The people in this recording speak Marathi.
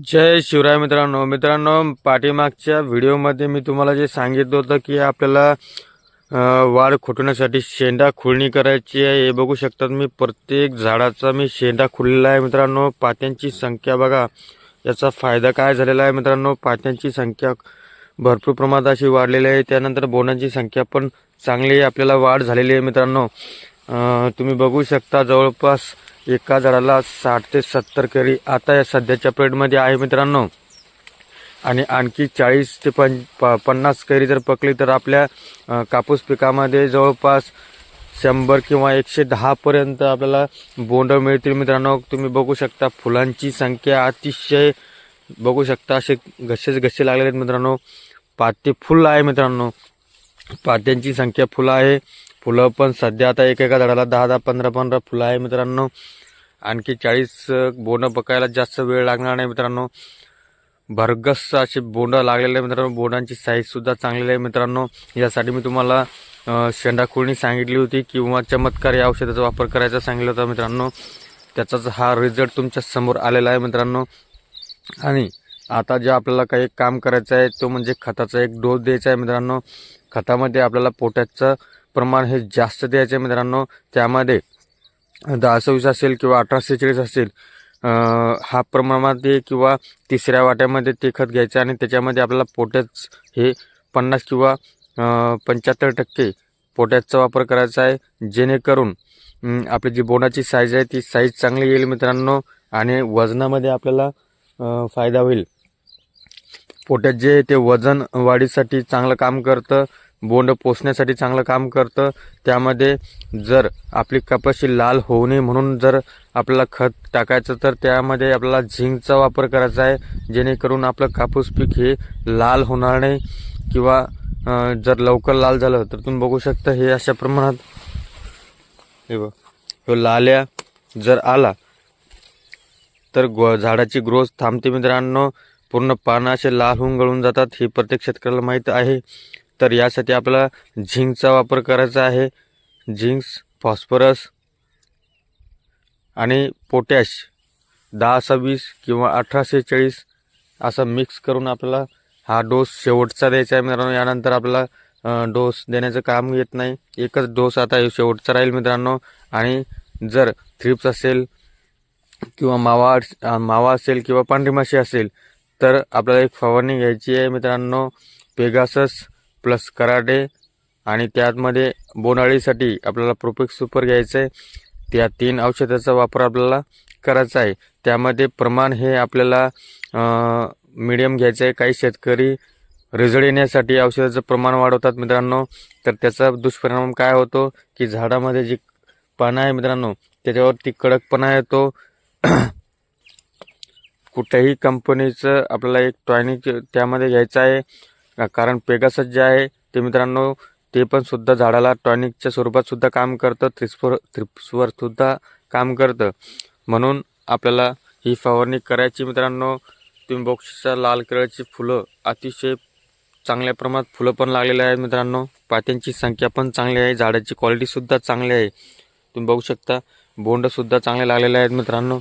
जय शिवराय मित्रांनो पाठीमागच्या व्हिडिओमध्ये मी तुम्हाला जे सांगितलं होतं की आपल्याला वाढ खुटवण्यासाठी शेंडा खुळणी करायची आहे। हे बघू शकतात मी प्रत्येक झाडाचा मी शेंडा खुळलेला आहे मित्रांनो। पात्यांची संख्या बघा, याचा फायदा काय झालेला आहे मित्रांनो। पात्यांची संख्या भरपूर प्रमाणात अशी वाढलेली आहे। त्यानंतर बोंडांची संख्या पण चांगली आपल्याला वाढ झालेली आहे मित्रांनो। तुम्ही बघू शकता जवळपास एका झाडाला 60 ते 70 कैरी आता या सध्याच्या पिरियडमध्ये आहे मित्रांनो। आणि आणखी 40 ते 50 कैरी जर पकली तर आपल्या कापूस पिकामध्ये जवळपास 100 किंवा 110 पर्यंत आपल्याला बोंड मिळतील मित्रांनो। तुम्ही बघू शकता फुलांची संख्या अतिशय बघू शकता, असे घसे लागलेले आहेत मित्रांनो। पाते फुल आहे मित्रांनो, पात्यांची संख्या फुलं आहे। फुलं पण सध्या आता एका झाडाला 10-10 15-15 फुलं आहे मित्रांनो। आणखी 40 बोंड पकायला जास्त वेळ लागणार नाही मित्रांनो। भरगस असे बोंड लागलेले आहे मित्रांनो। बोंडांची साईज सुद्धा चांगली आहे मित्रांनो। यासाठी मी तुम्हाला शेंडा खुळणी सांगितली होती किंवा चमत्कारी औषधाचा वापर करायचा सांगितलं होतं मित्रांनो। त्याचाच हा रिझल्ट तुमच्या समोर आलेला आहे मित्रांनो। आणि आता जे आपल्याला काही काम करायचं आहे तो म्हणजे खताचा एक डोस द्यायचा आहे मित्रांनो। खतामध्ये आपल्याला पोटॅशचं प्रमाण हे जास्त द्यायचे मित्रांनो। त्यामध्ये 10-26 असेल किंवा 18-46 असेल हा प्रमाणामध्ये किंवा तिसऱ्या वाट्यामध्ये ते खत घ्यायचं आणि त्याच्यामध्ये आपल्याला पोटॅश हे 50 किंवा 75% पोटॅशचा वापर करायचा आहे। जेणेकरून आपली जी बोंडाची साईज आहे ती साईज चांगली येईल मित्रांनो आणि वजनामध्ये आपल्याला फायदा होईल। पोटॅश जे ते वजन वाढीसाठी चांगलं काम करतं, बोंड पोसण्यासाठी चांगलं काम करतं। त्यामध्ये जर आपली कपाशी लाल होऊ नये म्हणून जर आपल्याला खत टाकायचं तर त्यामध्ये आपल्याला झिंकचा वापर करायचा आहे। जेणेकरून आपलं कापूस पीक हे लाल होणार नाही किंवा जर लवकर लाल झालं तर तुम्ही बघू शकता हे अशा प्रमाणात हे बघ, तो लाल्या जर आला तर झाडाची ग्रोथ थांबते मित्रांनो। पूर्ण पानं असे लाल होऊन गळून जातात, हे प्रत्येक शेतकऱ्याला माहीत आहे। तर यासाठी आपल्याला झिंकचा वापर करायचा आहे। झिंक, फॉस्फरस आणि पोटॅश 10-26 किंवा 18-46 असं मिक्स करून आपल्याला हा डोस शेवटचा द्यायचा आहे मित्रांनो। यानंतर आपल्याला डोस देण्याचं काम येत नाही, एकच डोस आता शेवटचा राहील मित्रांनो। आणि जर थ्रिप्स असेल किंवा मावा असेल किंवा पांढरी माशी असेल तर आपल्याला एक फवारणी घ्यायची आहे मित्रांनो, पेगासस प्लस कराटे। आणि त्यामध्ये बोंडअळीसाठी आपल्याला प्रोपेक्स सुपर घ्यायचं आहे। त्या 3 औषधाचा वापर आपल्याला करायचा आहे। त्यामध्ये प्रमाण हे आपल्याला मीडियम घ्यायचं आहे। काही शेतकरी रिझल्ट येण्यासाठी औषधाचं प्रमाण वाढवतात मित्रांनो, तर त्याचा दुष्परिणाम काय होतो की झाडामध्ये जी पानं आहे मित्रांनो त्याच्यावरती कडकपणा येतो। कुठल्याही कंपनीचं आपल्याला एक टॉनिक त्यामध्ये घ्यायचं आहे, कारण पेगासस जे आहे ते मित्रांनो ते पण सुद्धा झाडाला टॉनिकच्या स्वरूपात सुद्धा काम करतं, थ्रिप्सवर सुद्धा काम करतं। म्हणून आपल्याला ही फवारणी करायची मित्रांनो। तुम्ही बघू शकता लाल कलरची फुलं अतिशय चांगल्या प्रमाणात फुलं पण लागलेली आहेत मित्रांनो। पात्यांची संख्या पण चांगली आहे, झाडाची क्वालिटी सुद्धा चांगली आहे। तुम्ही बघू शकता बोंड सुद्धा चांगले लागलेले आहेत मित्रांनो।